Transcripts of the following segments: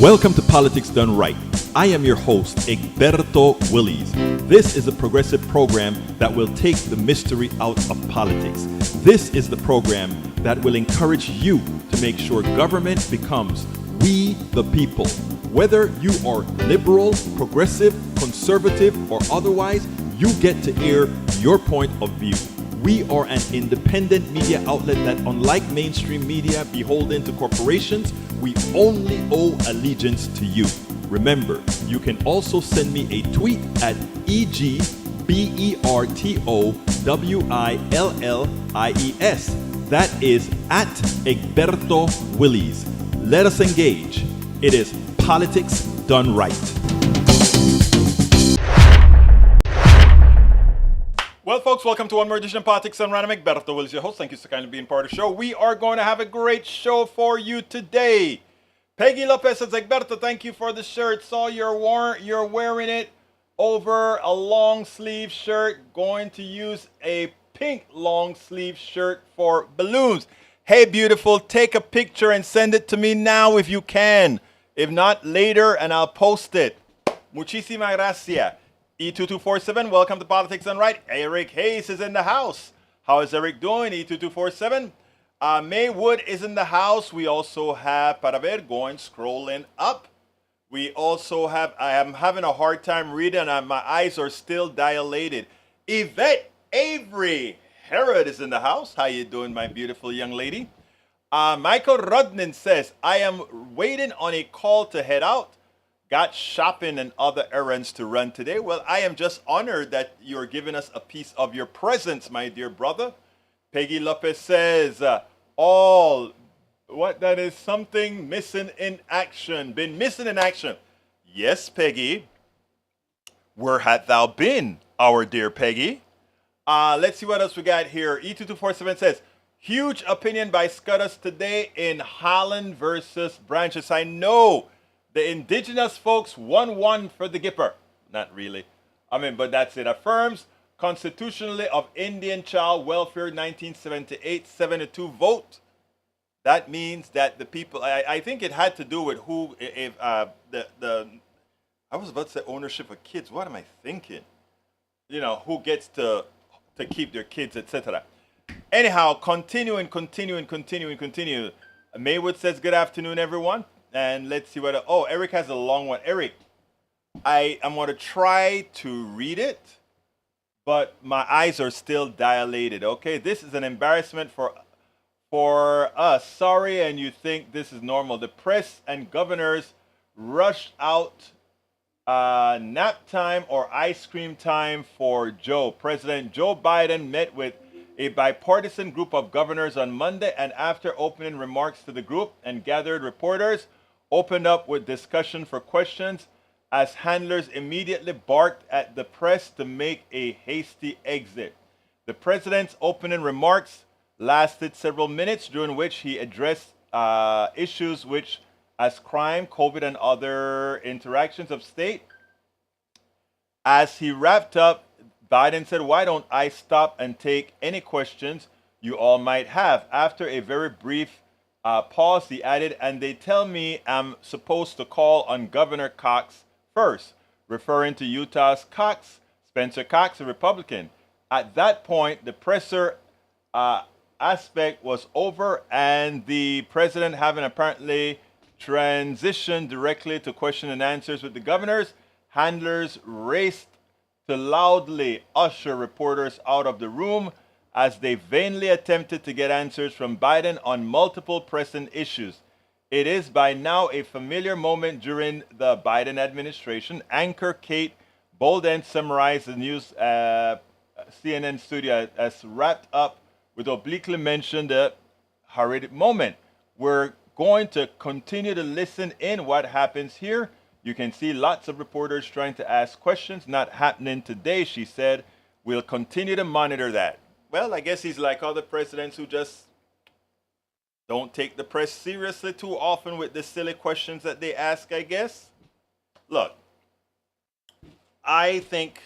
Welcome to Politics Done Right. I am your host, Egberto Willies. This is a progressive program that will take the mystery out of politics. This is the program that will encourage you to make sure government becomes we the people. Whether you are liberal, progressive, conservative, or otherwise, you get to air your point of view. We are an independent media outlet that, unlike mainstream media beholden to corporations, we only owe allegiance to you. Remember, you can also send me a tweet at EGBERTOWILLIES. That is at Egberto Willies. Let us engage. It is Politics Done Right. Well, folks, welcome to one more edition of Politics Done Right. I'm Egberto Willies, your host. Thank you so kindly for being part of the show. We are going to have a great show for you today. Peggy Lopez says, Egberto, thank you for the shirt. Saw you're wearing it over a long sleeve shirt. Going to use a pink long sleeve shirt for balloons. Hey, beautiful, take a picture and send it to me now if you can. If not, later, and I'll post it. Muchísimas gracias. E2247, welcome to Politics Done Right. Eric Hayes is in the house. How is Eric doing, E2247? May Wood is in the house. We also have, para ver, scrolling up. We also have, I am having a hard time reading, and my eyes are still dilated. Yvette Avery Herod is in the house. How you doing, my beautiful young lady? Michael Rudnin says, I am waiting on a call to head out. Got shopping and other errands to run today. Well, I am just honored that you're giving us a piece of your presence, my dear brother. Peggy Lopez says, that is something missing in action. Been missing in action. Yes, Peggy. Where had thou been, our dear Peggy? Let's see what else we got here. E2247 says, huge opinion by Scuddas today in Holland versus Branches. I know. The indigenous folks 1-1 for the Gipper. Not really. But that's it. Affirms constitutionally of Indian child welfare 1978 72 vote. That means that the people, I think it had to do with who, I was about to say ownership of kids. What am I thinking? Who gets to keep their kids, etc. Anyhow, continue. Maywood says, good afternoon, everyone. And let's see what... Eric has a long one. Eric, I'm going to try to read it, but my eyes are still dilated, okay? This is an embarrassment for us. Sorry, and you think this is normal. The press and governors rushed out nap time or ice cream time for Joe. President Joe Biden met with a bipartisan group of governors on Monday, and after opening remarks to the group and gathered reporters, opened up with discussion for questions as handlers immediately barked at the press to make a hasty exit. The president's opening remarks lasted several minutes, during which he addressed issues which as crime, COVID, and other interactions of state. As he wrapped up, Biden said, why don't I stop and take any questions you all might have? After a very brief pause, he added, and they tell me I'm supposed to call on Governor Cox first, referring to Utah's Cox, Spencer Cox, a Republican. At that point, the presser aspect was over, and the president, having apparently transitioned directly to question and answers with the governors, handlers raced to loudly usher reporters out of the room as they vainly attempted to get answers from Biden on multiple pressing issues. It is by now a familiar moment during the Biden administration. Anchor Kate Bolden summarized the news CNN studio as wrapped up with obliquely mentioned the horrid moment. We're going to continue to listen in what happens here. You can see lots of reporters trying to ask questions. Not happening today, she said. We'll continue to monitor that. Well, I guess he's like other presidents who just don't take the press seriously too often with the silly questions that they ask, I guess. Look, I think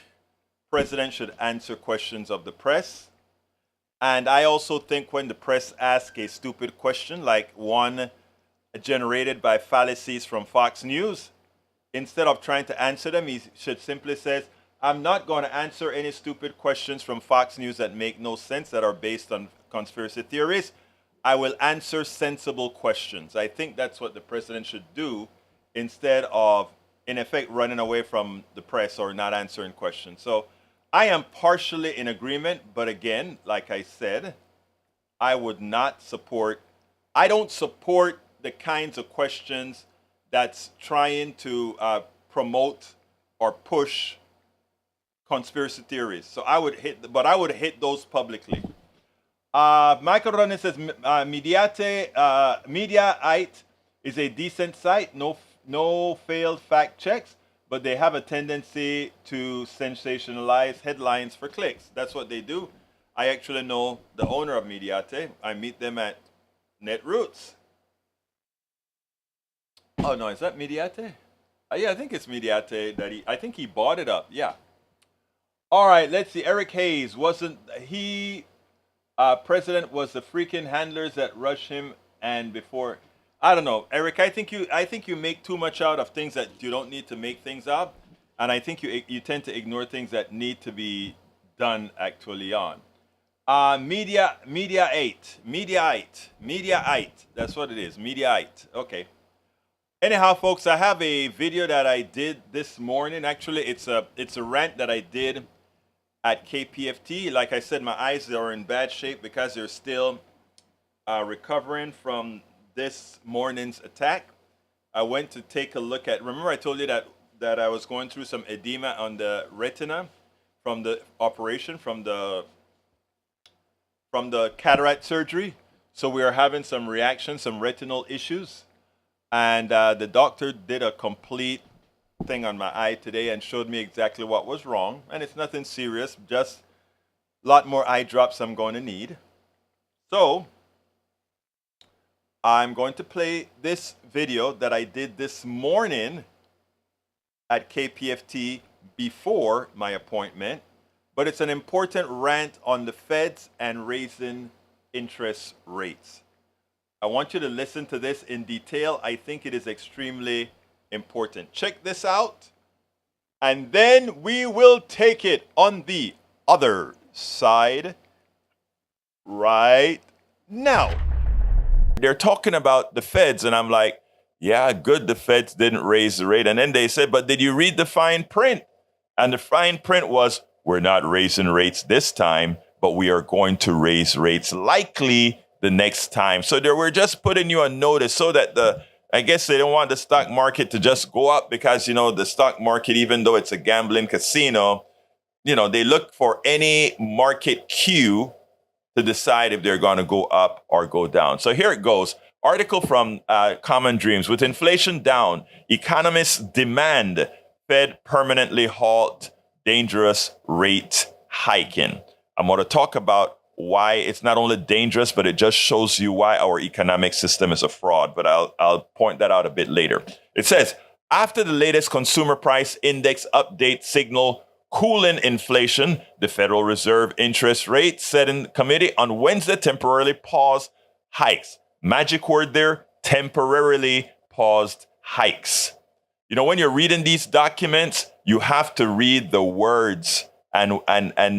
presidents should answer questions of the press. And I also think when the press asks a stupid question, like one generated by fallacies from Fox News. Instead of trying to answer them, he should simply say, I'm not going to answer any stupid questions from Fox News that make no sense, that are based on conspiracy theories. I will answer sensible questions. I think that's what the president should do instead of, in effect, running away from the press or not answering questions. So I am partially in agreement, but again, like I said, I would not support, I don't support the kinds of questions that's trying to promote or push conspiracy theories. So I would hit those publicly. Michael Ronan says, Mediaite is a decent site, no failed fact checks, but they have a tendency to sensationalize headlines for clicks. That's what they do. I actually know the owner of Mediaite. I meet them at Netroots. Oh no, is that Mediaite? Yeah, I think it's Mediaite that I think he bought it up. Yeah. All right, let's see. Eric Hayes wasn't he? President was the freaking handlers that rush him and before. I don't know, Eric. I think you make too much out of things that you don't need to make things of, and I think you tend to ignore things that need to be done actually on. Mediaite. That's what it is. Mediaite. Okay. Anyhow, folks, I have a video that I did this morning. Actually, it's a rant that I did at KPFT. Like I said, my eyes are in bad shape because they're still recovering from this morning's attack. I went to take a look at. Remember, I told you that I was going through some edema on the retina from the operation, from the cataract surgery. So we are having some reactions, some retinal issues. And the doctor did a complete thing on my eye today and showed me exactly what was wrong. And it's nothing serious, just a lot more eye drops I'm going to need. So I'm going to play this video that I did this morning at KPFT before my appointment. But it's an important rant on the Feds and raising interest rates. I want you to listen to this in detail. I think it is extremely important. Check this out, and then we will take it on the other side right now. They're talking about the Feds, and I'm like, yeah, good, the Feds didn't raise the rate. And then they said, but did you read the fine print? And the fine print was, we're not raising rates this time, but we are going to raise rates likely the next time. So they were just putting you on notice so that I guess they don't want the stock market to just go up because, the stock market, even though it's a gambling casino, they look for any market cue to decide if they're going to go up or go down. So here it goes. Article from Common Dreams. With inflation down, economists demand Fed permanently halt dangerous rate hiking. I'm going to talk about why it's not only dangerous, but it just shows you why our economic system is a fraud. But I'll point that out a bit later. It says, after the latest consumer price index update signal cooling inflation, the Federal Reserve interest rate setting committee on Wednesday temporarily paused hikes. Magic word there, temporarily paused hikes. When you're reading these documents, you have to read the words and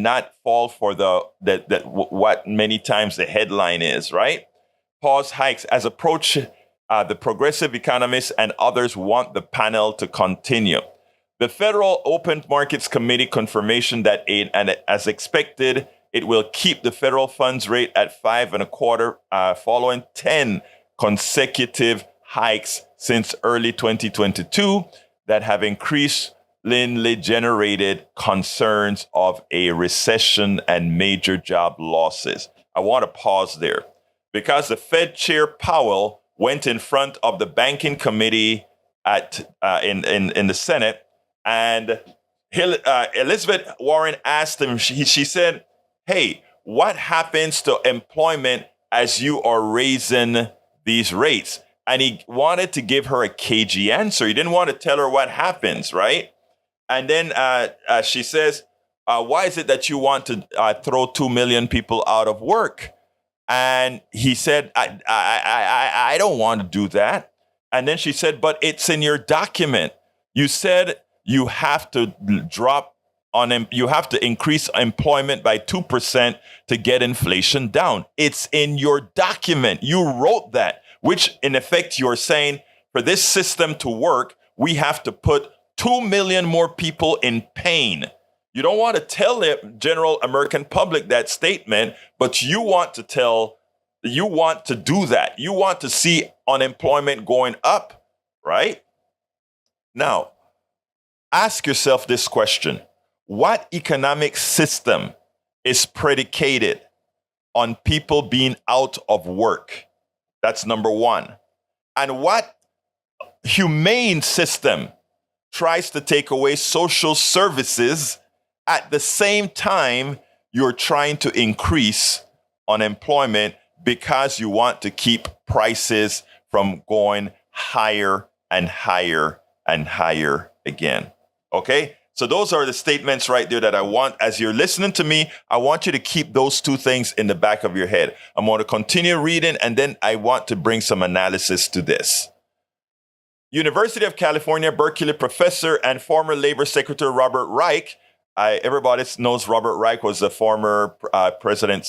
not fall for what many times the headline is, right? Pause hikes as approach. The progressive economists and others want the panel to continue. The Federal Open Markets Committee confirmation that as expected, it will keep the federal funds rate at 5.25 following 10 consecutive hikes since early 2022 that have increasingly generated concerns of a recession and major job losses. I want to pause there because the Fed Chair Powell went in front of the Banking Committee in the Senate, and Elizabeth Warren asked him. She said, "Hey, what happens to employment as you are raising these rates?" And he wanted to give her a cagey answer. He didn't want to tell her what happens, right? And then she says, why is it that you want to throw 2 million people out of work? And he said, I don't want to do that. And then she said, but it's in your document. You said you have to you have to increase employment by 2% to get inflation down. It's in your document. You wrote that, which in effect you're saying for this system to work, we have to put 2 million more people in pain. You don't want to tell the general American public that statement, but you want to do that. You want to see unemployment going up, right? Now, ask yourself this question. What economic system is predicated on people being out of work? That's number one. And what humane system tries to take away social services at the same time you're trying to increase unemployment because you want to keep prices from going higher and higher and higher again? Okay? So those are the statements right there that I want, as you're listening to me, I want you to keep those two things in the back of your head. I'm going to continue reading, and then I want to bring some analysis to this. University of California, Berkeley professor and former Labor Secretary Robert Reich. Everybody knows Robert Reich was the former Labor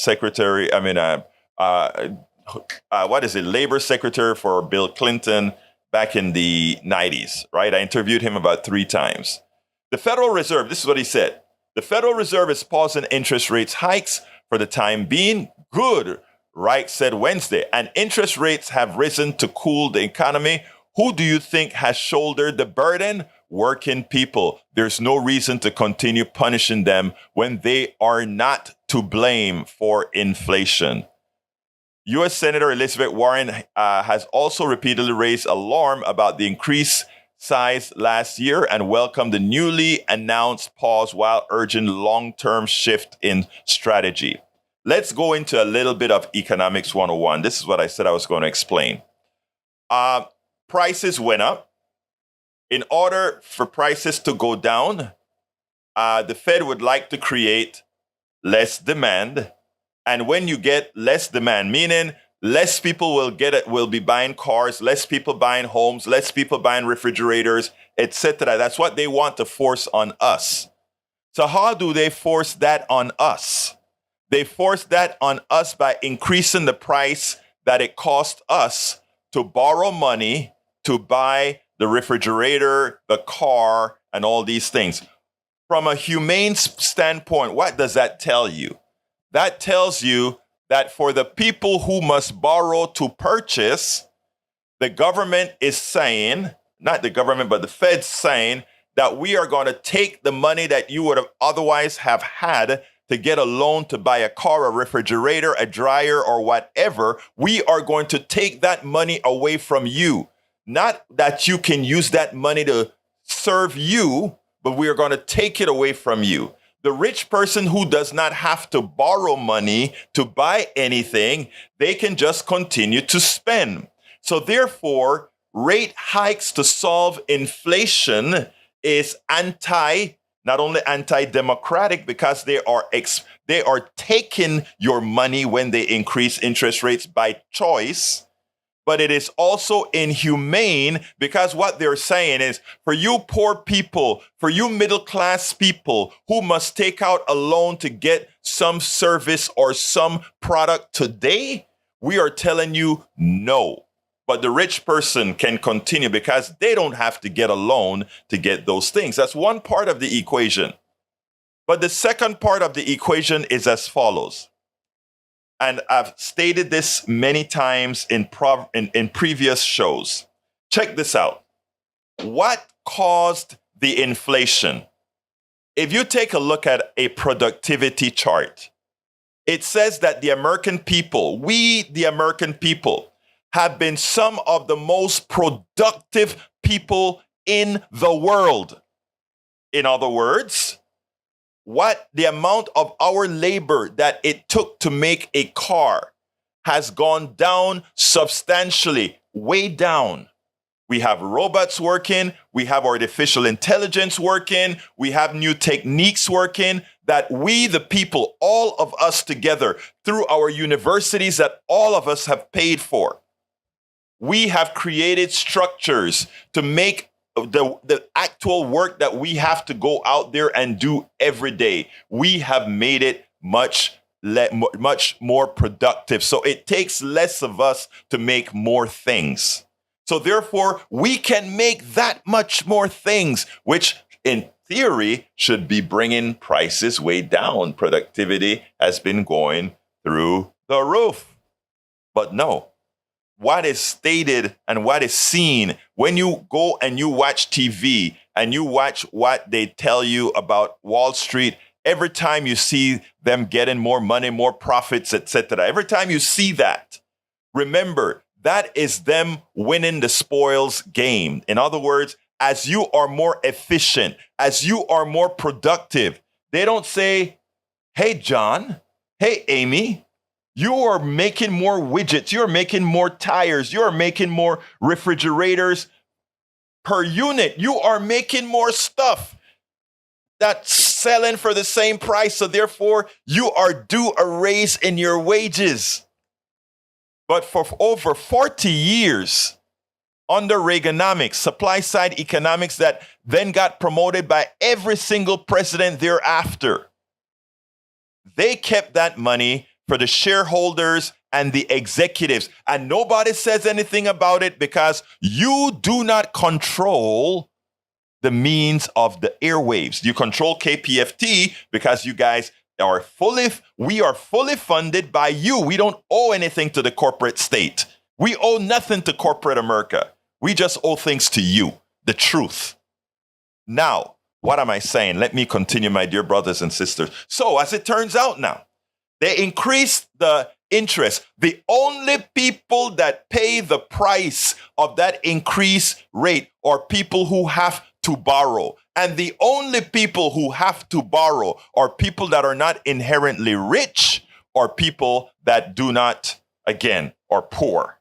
Secretary for Bill Clinton back in the 90s, right? I interviewed him about 3 times. The Federal Reserve, this is what he said. The Federal Reserve is pausing interest rates hikes for the time being. Good, Reich said Wednesday. And interest rates have risen to cool the economy. Who do you think has shouldered the burden? Working people. There's no reason to continue punishing them when they are not to blame for inflation. U.S. Senator Elizabeth Warren has also repeatedly raised alarm about the increased size last year and welcomed the newly announced pause while urging long-term shift in strategy. Let's go into a little bit of Economics 101. This is what I said I was going to explain. Prices went up. In order for prices to go down, the Fed would like to create less demand. And when you get less demand, meaning less people will be buying cars, less people buying homes, less people buying refrigerators, etc. That's what they want to force on us. So how do they force that on us? They force that on us by increasing the price that it costs us to borrow money to buy the refrigerator, the car, and all these things. From a humane standpoint, what does that tell you? That tells you that for the people who must borrow to purchase, the government is saying, not the government, but the Fed's saying that we are going to take the money that you would have otherwise have had to get a loan to buy a car, a refrigerator, a dryer, or whatever. We are going to take that money away from you. Not that you can use that money to serve you, but we are going to take it away from you. The rich person who does not have to borrow money to buy anything, they can just continue to spend. So therefore, rate hikes to solve inflation is not only anti-democratic because they are taking your money when they increase interest rates by choice, but it is also inhumane because what they're saying is for you poor people, for you middle class people who must take out a loan to get some service or some product today, we are telling you no. But the rich person can continue because they don't have to get a loan to get those things. That's one part of the equation. But the second part of the equation is as follows. And I've stated this many times in previous shows. Check this out. What caused the inflation? If you take a look at a productivity chart, it says that the American people, the American people, have been some of the most productive people in the world. In other words, what the amount of our labor that it took to make a car has gone down substantially, way down. We have robots working, we have artificial intelligence working, we have new techniques working. that we, the people, all of us together, through our universities that all of us have paid for, we have created structures to make the actual work that we have to go out there and do every day. We have made it much more productive. So it takes less of us to make more things. So therefore, we can make that much more things, which in theory should be bringing prices way down. Productivity has been going through the roof. But no. What is stated and what is seen when you go and you watch TV and you watch what they tell you about Wall Street, every time you see them getting more money, more profits, etc., every time you see that, remember, that is them winning the spoils game. In other words, as you are more efficient, as you are more productive, they don't say, hey, John, hey, Amy, you are making more widgets. You're making more tires. You're making more refrigerators per unit. You are making more stuff that's selling for the same price. So therefore, you are due a raise in your wages. But for over 40 years, under Reaganomics, supply side economics that then got promoted by every single president thereafter, they kept that money for the shareholders and the executives. And nobody says anything about it because you do not control the means of the airwaves. You control KPFT because you guys we are fully funded by you. We don't owe anything to the corporate state. We owe nothing to corporate America. We just owe things to you, the truth. Now, what am I saying? Let me continue, my dear brothers and sisters. So as it turns out now, they increased the interest. The only people that pay the price of that increased rate are people who have to borrow. And the only people who have to borrow are people that are not inherently rich or people that do not, again, are poor.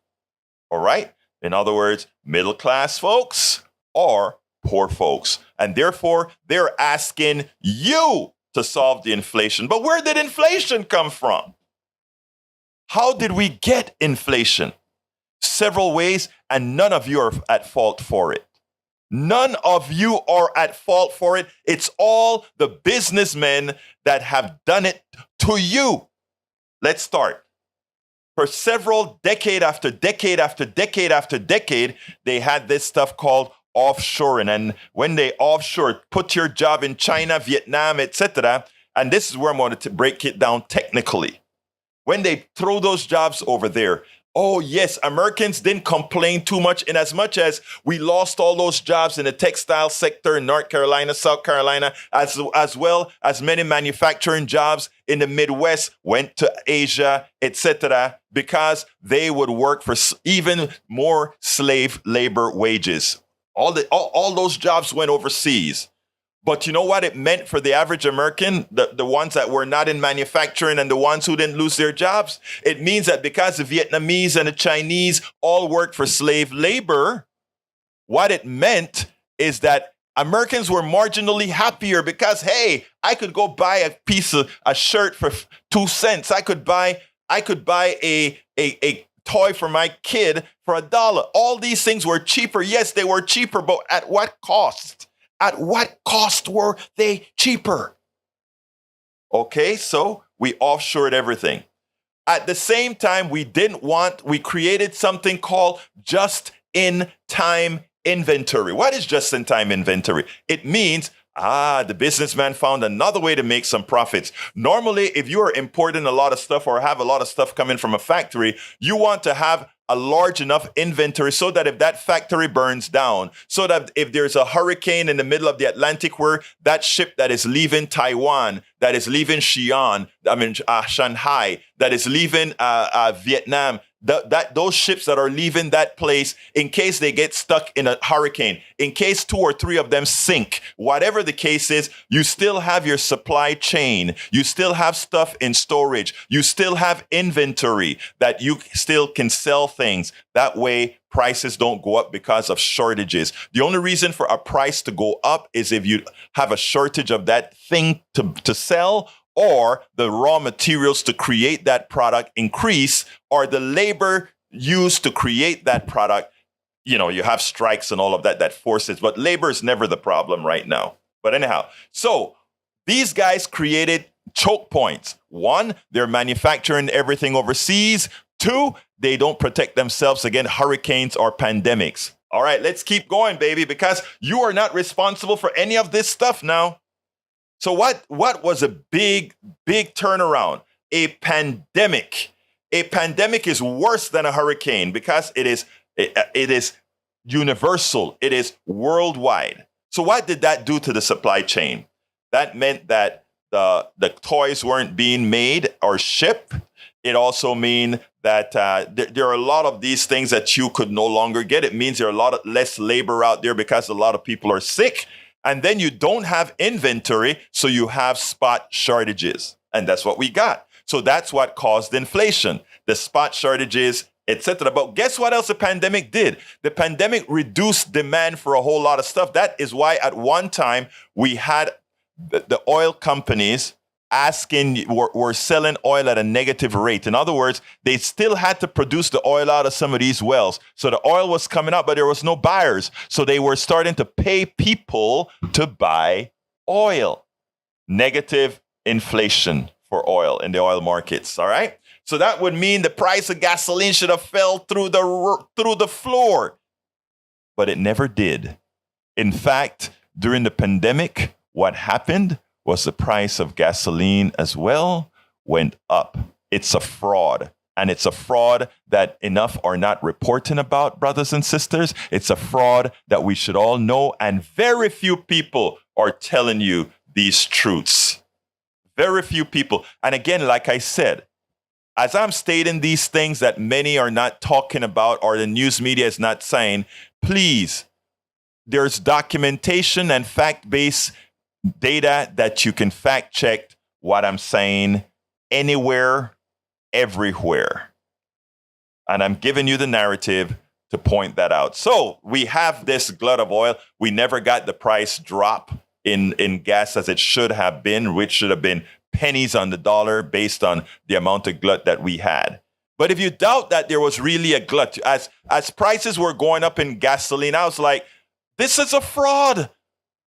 All right? In other words, middle class folks or poor folks. And therefore, they're asking you to solve the inflation. But where did inflation come from? How did we get inflation? Several ways, and none of you are at fault for it. None of you are at fault for it. It's all the businessmen that have done it to you. Let's start. For several decade after decade after decade after decade, they had this stuff called offshoring. And when they offshore, put your job in China, Vietnam, etc. And this is where I'm going to break it down technically. When they throw those jobs over there, oh yes, Americans didn't complain too much in as much as we lost all those jobs in the textile sector in North Carolina, South Carolina, as well as many manufacturing jobs in the Midwest went to Asia, etc., because they would work for even more slave labor wages. All those jobs went overseas. But you know what it meant for the average American, the ones that were not in manufacturing and the ones who didn't lose their jobs? It means that because the Vietnamese and the Chinese all worked for slave labor, what it meant is that Americans were marginally happier because, hey, I could go buy a shirt for 2 cents. I could buy a toy for my kid for $1. All these things were cheaper. Yes, they were cheaper, but at what cost? At what cost were they cheaper? Okay, so we offshored everything. At the same time, we created something called just-in-time inventory. What is just-in-time inventory? It means, the businessman found another way to make some profits. Normally, if you are importing a lot of stuff or have a lot of stuff coming from a factory, you want to have a large enough inventory so that if that factory burns down, so that if there's a hurricane in the middle of the Atlantic where that ship that is leaving Taiwan, that is leaving Shanghai, that is leaving Vietnam, those ships that are leaving that place, in case they get stuck in a hurricane, in case 2 or 3 of them sink, whatever the case is, you still have your supply chain. You still have stuff in storage. You still have inventory that you still can sell things. That way, prices don't go up because of shortages. The only reason for a price to go up is if you have a shortage of that thing to sell, or the raw materials to create that product increase, or the labor used to create that product. You know, you have strikes and all of that forces, but labor is never the problem right now. But anyhow, so these guys created choke points. One, they're manufacturing everything overseas. Two, they don't protect themselves against hurricanes or pandemics. All right, let's keep going, baby, because you are not responsible for any of this stuff now. So what was a big turnaround? A pandemic. A pandemic is worse than a hurricane because it is universal. It is worldwide. So what did that do to the supply chain? That meant that the toys weren't being made or shipped. It also means that there are a lot of these things that you could no longer get. It means there are a lot of less labor out there because a lot of people are sick. And then you don't have inventory, so you have spot shortages. And that's what we got. So that's what caused inflation, the spot shortages, etc. But guess what else the pandemic did? The pandemic reduced demand for a whole lot of stuff. That is why at one time we had the oil companies were selling oil at a negative rate. In other words, they still had to produce the oil out of some of these wells. So the oil was coming up, but there was no buyers. So they were starting to pay people to buy oil. Negative inflation for oil in the oil markets. All right. So that would mean the price of gasoline should have fell through the floor. But it never did. In fact, during the pandemic, what happened was the price of gasoline as well went up. It's a fraud. And it's a fraud that enough are not reporting about, brothers and sisters. It's a fraud that we should all know. And very few people are telling you these truths. Very few people. And again, like I said, as I'm stating these things that many are not talking about or the news media is not saying, please, there's documentation and fact-based data that you can fact check what I'm saying anywhere, everywhere. And I'm giving you the narrative to point that out. So we have this glut of oil. We never got the price drop in gas as it should have been, which should have been pennies on the dollar based on the amount of glut that we had. But if you doubt that there was really a glut, as prices were going up in gasoline, I was like, this is a fraud.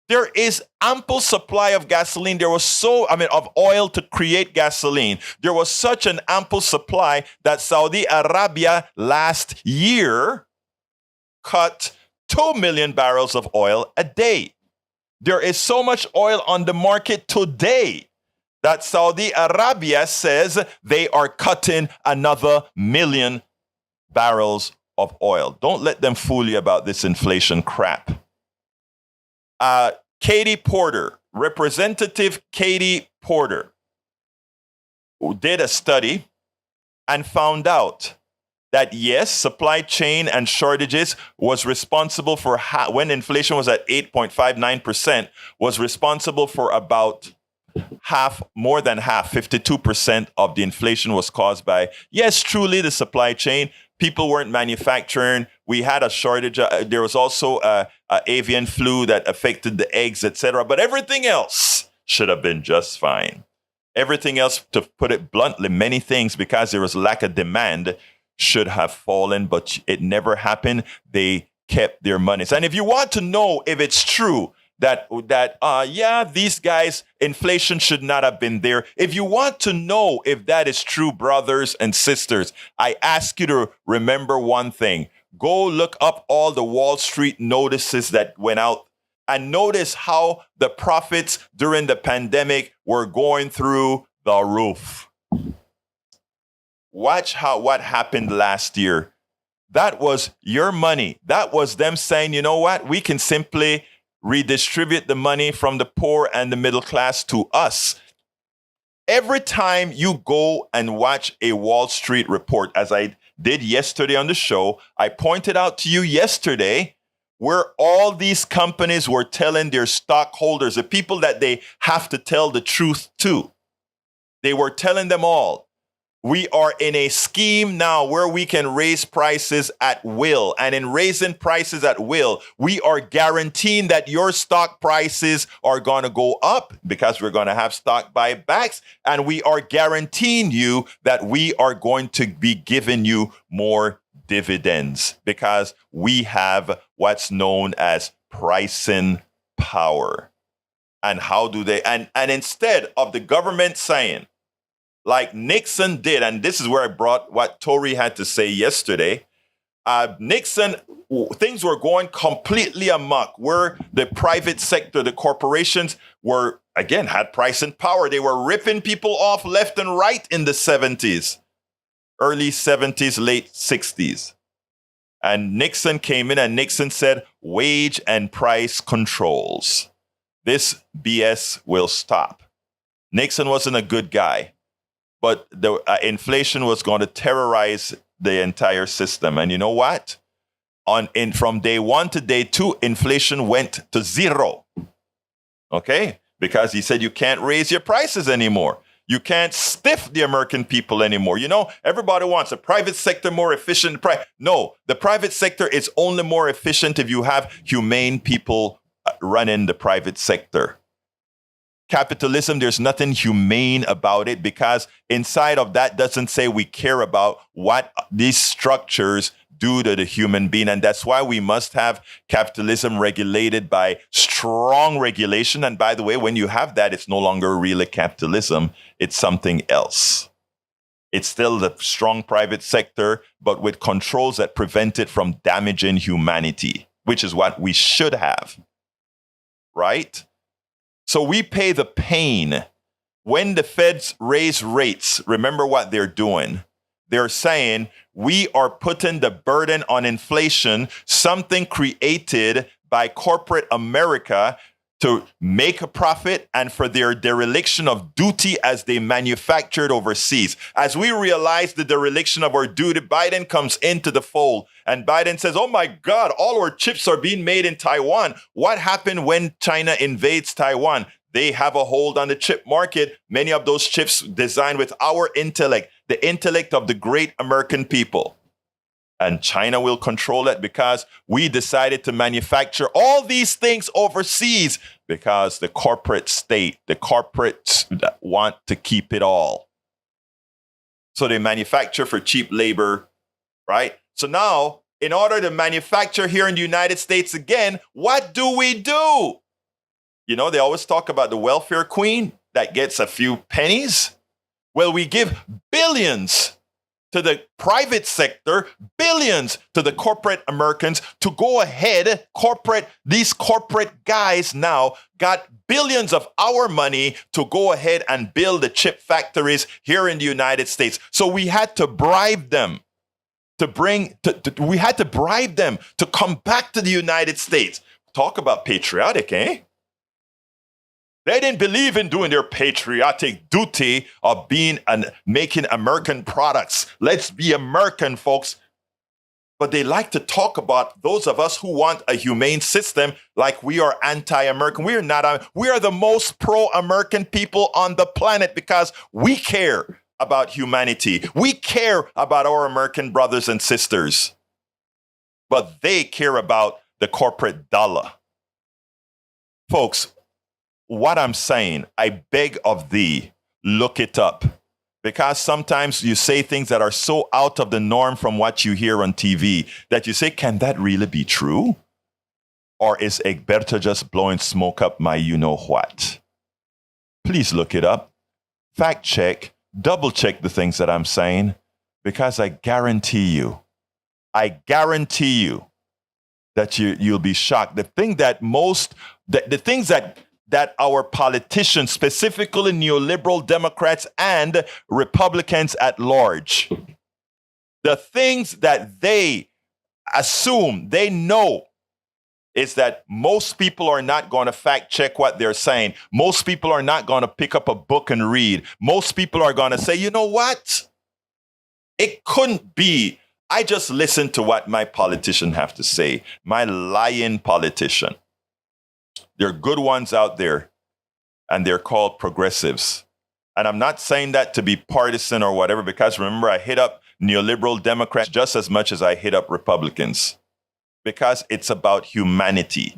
There is ample supply of gasoline. There was of oil to create gasoline. There was such an ample supply that Saudi Arabia last year cut 2 million barrels of oil a day. There is so much oil on the market today that Saudi Arabia says they are cutting another 1 million barrels of oil. Don't let them fool you about this inflation crap. Katie Porter, Representative Katie Porter, who did a study and found out that yes, supply chain and shortages was responsible for when inflation was at 8.59%, was responsible for about more than half, 52% of the inflation was caused by, yes, truly the supply chain. People weren't manufacturing. We had a shortage. There was also avian flu that affected the eggs, etc. But everything else should have been just fine. Everything else, to put it bluntly, many things, because there was lack of demand, should have fallen, but it never happened. They kept their monies. And if you want to know if it's true that these guys, inflation should not have been there. If you want to know if that is true, brothers and sisters, I ask you to remember one thing. Go look up all the Wall Street notices that went out and notice how the profits during the pandemic were going through the roof. Watch what happened last year. That was your money. That was them saying, you know what? We can simply redistribute the money from the poor and the middle class to us. Every time you go and watch a Wall Street report, as I did yesterday on the show, I pointed out to you yesterday where all these companies were telling their stockholders, the people that they have to tell the truth to, they were telling them all, We are in a scheme now where we can raise prices at will. And in raising prices at will, we are guaranteeing that your stock prices are going to go up because we're going to have stock buybacks. And we are guaranteeing you that we are going to be giving you more dividends because we have what's known as pricing power. And how do they? And instead of the government saying, like Nixon did, and this is where I brought what Tory had to say yesterday. Nixon, things were going completely amok, where the private sector, the corporations were, again, had pricing power. They were ripping people off left and right in the 70s, early 70s, late 60s. And Nixon came in and Nixon said, wage and price controls. This BS will stop. Nixon wasn't a good guy. But the inflation was going to terrorize the entire system. And you know what? From day 1 to day 2, inflation went to zero. Okay? Because he said you can't raise your prices anymore. You can't stiff the American people anymore. You know, everybody wants a private sector more efficient. No, the private sector is only more efficient if you have humane people running the private sector. Capitalism, there's nothing humane about it because inside of that doesn't say we care about what these structures do to the human being. And that's why we must have capitalism regulated by strong regulation. And by the way, when you have that, it's no longer really capitalism. It's something else. It's still the strong private sector, but with controls that prevent it from damaging humanity, which is what we should have. Right? So we pay the pain. When the feds raise rates, remember what they're doing. They're saying we are putting the burden on inflation, something created by corporate America to make a profit and for their dereliction of duty as they manufactured overseas. As we realize the dereliction of our duty, Biden comes into the fold and Biden says, oh my God, all our chips are being made in Taiwan. What happened when China invades Taiwan? They have a hold on the chip market. Many of those chips designed with our intellect, the intellect of the great American people. And China will control it because we decided to manufacture all these things overseas because the corporate state, the corporates want to keep it all. So they manufacture for cheap labor, right? So now, in order to manufacture here in the United States again, what do we do? You know, they always talk about the welfare queen that gets a few pennies. Well, we give billions to the private sector, billions to the corporate Americans to go ahead. These corporate guys now got billions of our money to go ahead and build the chip factories here in the United States. So we had to bribe them we had to bribe them to come back to the United States. Talk about patriotic, eh? They didn't believe in doing their patriotic duty of making American products. Let's be American, folks. But they like to talk about those of us who want a humane system like we are anti-American. We are not. We are the most pro-American people on the planet because we care about humanity. We care about our American brothers and sisters. But they care about the corporate dollar. Folks, what I'm saying, I beg of thee, look it up. Because sometimes you say things that are so out of the norm from what you hear on TV that you say, can that really be true? Or is Egberto just blowing smoke up my you-know-what? Please look it up. Fact check. Double check the things that I'm saying. Because I guarantee you that you'll be shocked. The thing that the things that our politicians, specifically neoliberal Democrats and Republicans at large, the things that they assume, they know, is that most people are not going to fact check what they're saying. Most people are not going to pick up a book and read. Most people are going to say, you know what? It couldn't be. I just listen to what my politician have to say. My lying politician. There are good ones out there, and they're called progressives. And I'm not saying that to be partisan or whatever, because remember, I hit up neoliberal Democrats just as much as I hit up Republicans, because it's about humanity.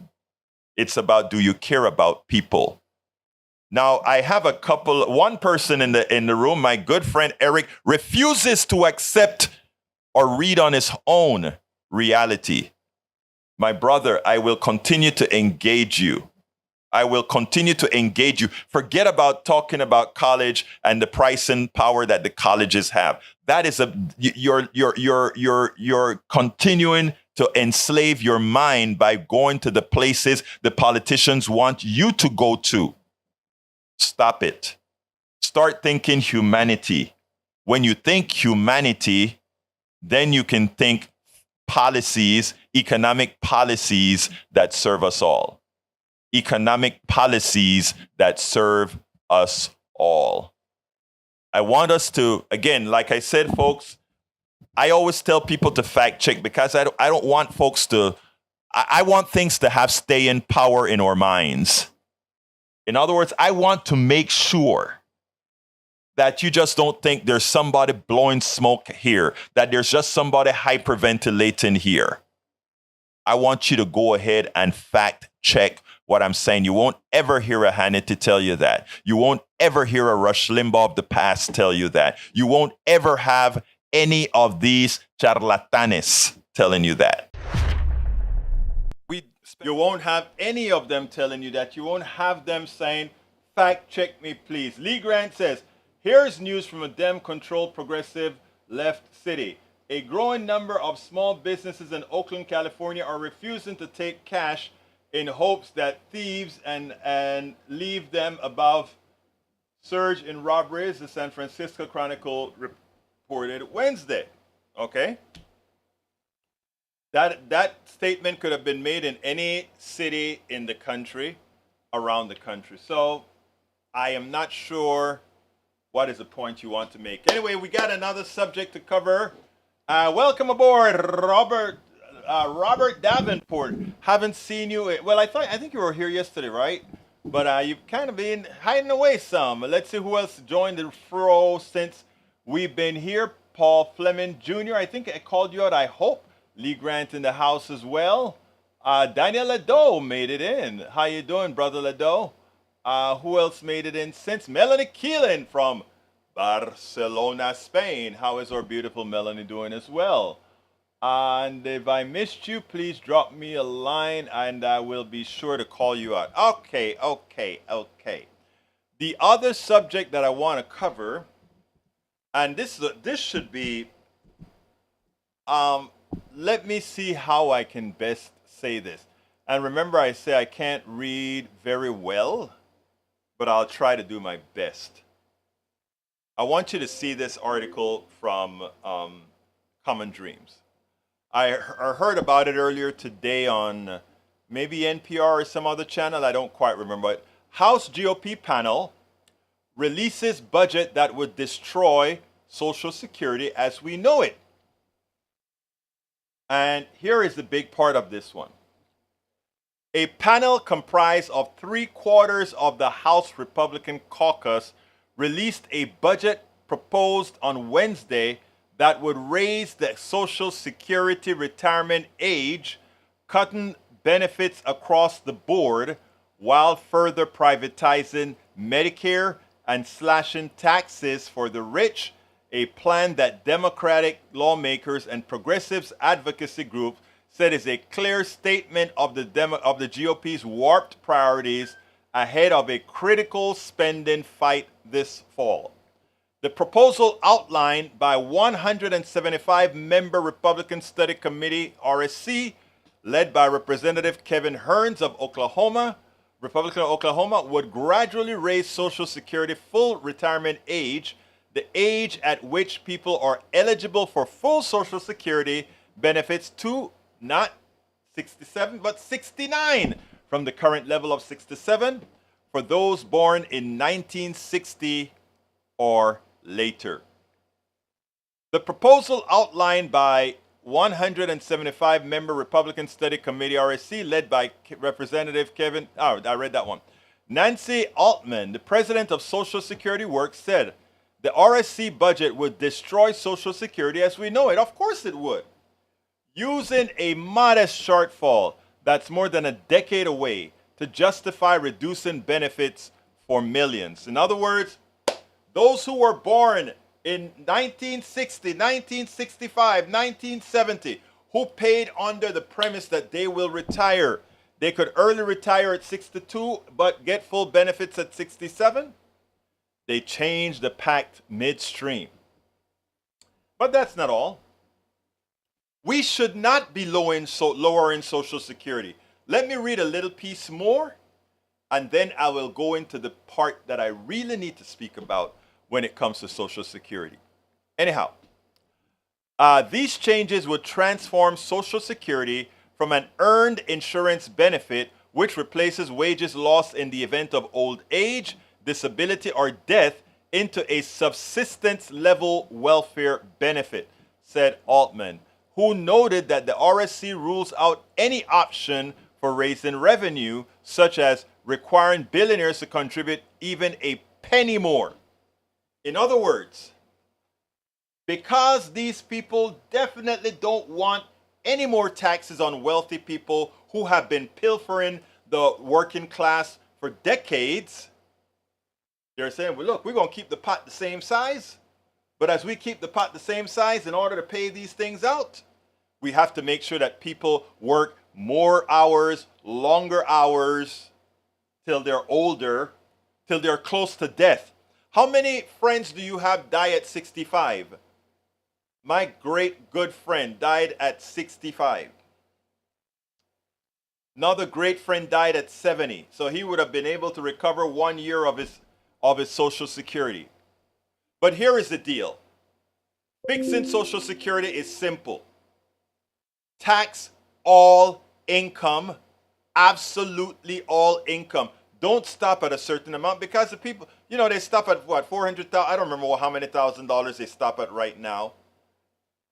It's about, do you care about people? Now, I have one person in the room, my good friend Eric, refuses to accept or read on his own reality. My brother, I will continue to engage you. I will continue to engage you. Forget about talking about college and the pricing power that the colleges have. That is you're continuing to enslave your mind by going to the places the politicians want you to go to. Stop it. Start thinking humanity. When you think humanity, then you can think policies, economic policies that serve us all. Economic policies that serve us all. I want us to, again, like I said, folks, I always tell people to fact check, because I don't want folks to, I want things to have staying power in our minds. In other words, I want to make sure that you just don't think there's somebody blowing smoke here, that there's just somebody hyperventilating here. I want you to go ahead and fact check what I'm saying. You won't ever hear a Hannity tell you that. You won't ever hear a Rush Limbaugh of the past tell you that. You won't ever have any of these charlatanes telling you that. You won't have any of them telling you that. You won't have them saying, fact check me, please. Lee Grant says, here's news from a Dem-controlled progressive left city. A growing number of small businesses in Oakland, California are refusing to take cash in hopes that thieves and leave them above surge in robberies, the San Francisco Chronicle reported Wednesday. Okay? That statement could have been made in any city in the country, around the country. So I am not sure what is the point you want to make. Anyway, we got another subject to cover. Welcome aboard, Robert Davenport. Haven't seen you. Well, I think you were here yesterday, right? But you've kind of been hiding away some. Let's see who else joined the fro since we've been here. Paul Fleming Jr. I think I called you out, I hope. Lee Grant in the house as well. Daniel Ledo made it in. How you doing, brother Ledo? Who else made it in since? Melanie Keelan from Barcelona, Spain. How is our beautiful Melanie doing as well? And if I missed you, please drop me a line and I will be sure to call you out. Okay. The other subject that I want to cover, and this should be, let me see how I can best say this. And remember, I say I can't read very well, but I'll try to do my best. I want you to see this article from Common Dreams. I heard about it earlier today on maybe NPR or some other channel. I don't quite remember. But House GOP panel releases budget that would destroy Social Security as we know it. And here is the big part of this one. A panel comprised of 3/4 of the House Republican caucus released a budget proposed on Wednesday that would raise the Social Security retirement age, cutting benefits across the board, while further privatizing Medicare and slashing taxes for the rich, a plan that Democratic lawmakers and progressives advocacy groups said is a clear statement of the GOP's warped priorities ahead of a critical spending fight this fall. The proposal outlined by 175-member Republican Study Committee, RSC, led by Representative Kevin Hearns of Oklahoma, Republican of Oklahoma, would gradually raise Social Security full retirement age, the age at which people are eligible for full Social Security benefits, to not 67, but 69 from the current level of 67 for those born in 1960 or later. The proposal outlined by 175-member Republican Study Committee, RSC, led by Representative Kevin, I read that one, Nancy Altman, the president of Social Security Works, said the RSC budget would destroy Social Security as we know it. Of course it would. Using a modest shortfall that's more than a decade away to justify reducing benefits for millions. In other words, those who were born in 1960, 1965, 1970, who paid under the premise that they will retire. They could early retire at 62 but get full benefits at 67. They changed the pact midstream. But that's not all. We should not be lowering Social Security. Let me read a little piece more, and then I will go into the part that I really need to speak about when it comes to Social Security. Anyhow, these changes would transform Social Security from an earned insurance benefit, which replaces wages lost in the event of old age, disability, or death, into a subsistence level welfare benefit, said Altman, who noted that the RSC rules out any option for raising revenue, such as requiring billionaires to contribute even a penny more. In other words, because these people definitely don't want any more taxes on wealthy people who have been pilfering the working class for decades, they're saying, well, look, we're going to keep the pot the same size. But as we keep the pot the same size, in order to pay these things out, we have to make sure that people work more hours, longer hours, till they're older, till they're close to death. How many friends do you have die at 65? My great good friend died at 65. Another great friend died at 70. So he would have been able to recover 1 year of his Social Security. But here is the deal. Fixing Social Security is simple. Tax all income, absolutely all income. Don't stop at a certain amount, because the people, they stop at what, 400,000? I don't remember how many $1,000s they stop at right now.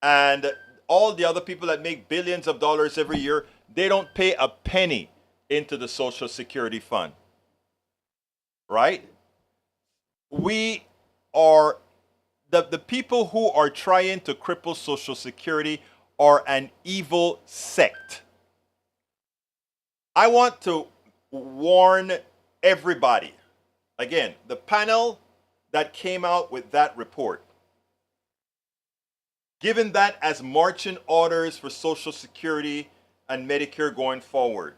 And all the other people that make billions of dollars every year, they don't pay a penny into the Social Security fund. Right? We are, the people who are trying to cripple Social Security are an evil sect. I want to warn everybody. Again, the panel that came out with that report, given that as marching orders for Social Security and Medicare going forward,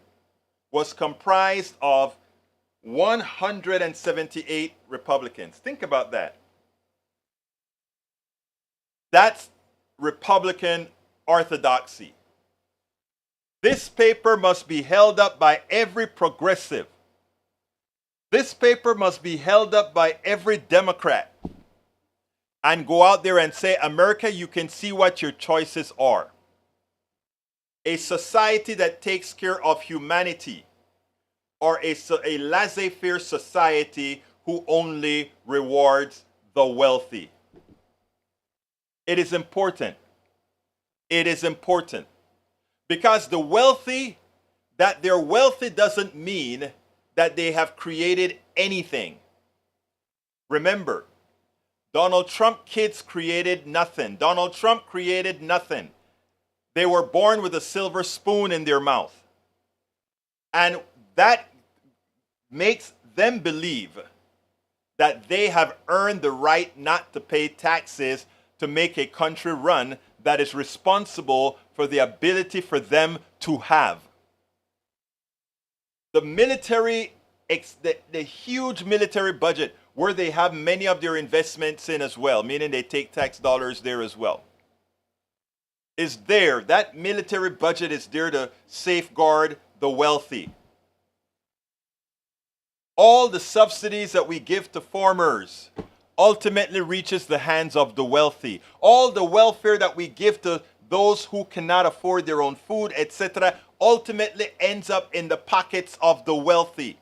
was comprised of 178 Republicans. Think about that. That's Republican orthodoxy. This paper must be held up by every progressive. This paper must be held up by every Democrat. And go out there and say, America, you can see what your choices are. A society that takes care of humanity, or a laissez-faire society who only rewards the wealthy. It is important. It is important. Because the wealthy, that they're wealthy doesn't mean that they have created anything. Remember, Donald Trump kids created nothing. Donald Trump created nothing. They were born with a silver spoon in their mouth. And that makes them believe that they have earned the right not to pay taxes to make a country run that is responsible for the ability for them to have. The military, the huge military budget, where they have many of their investments in as well, meaning they take tax dollars there as well, is there. That military budget is there to safeguard the wealthy. All the subsidies that we give to farmers ultimately reaches the hands of the wealthy. All the welfare that we give to those who cannot afford their own food, etc., ultimately ends up in the pockets of the wealthy.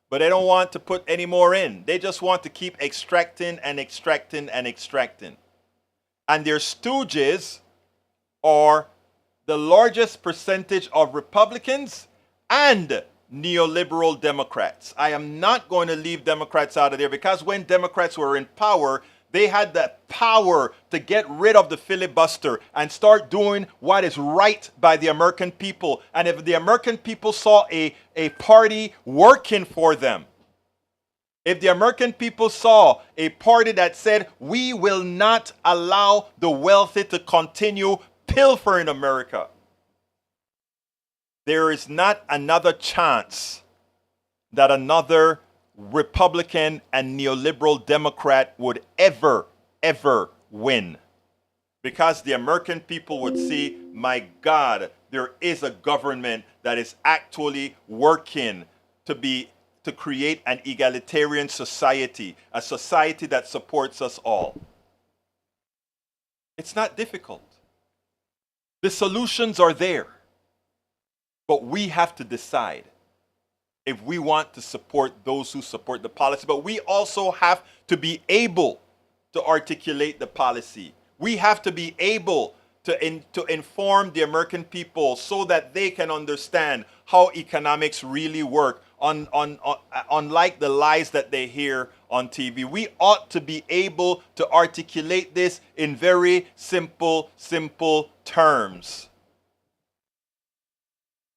But they don't want to put any more in. They just want to keep extracting and extracting and extracting. And their stooges are the largest percentage of Republicans and neoliberal Democrats. I am not going to leave Democrats out of there, because when Democrats were in power, they had the power to get rid of the filibuster and start doing what is right by the American people. And if the American people saw a party working for them, if the American people saw a party that said, we will not allow the wealthy to continue pilfering America, there is not another chance that another Republican and neoliberal Democrat would ever win. Because the American people would see, my God, there is a government that is actually working to create an egalitarian society, a society that supports us all. It's not difficult. The solutions are there. But we have to decide if we want to support those who support the policy. But we also have to be able to articulate the policy. We have to be able to inform the American people so that they can understand how economics really work, unlike the lies that they hear on TV. We ought to be able to articulate this in very simple terms.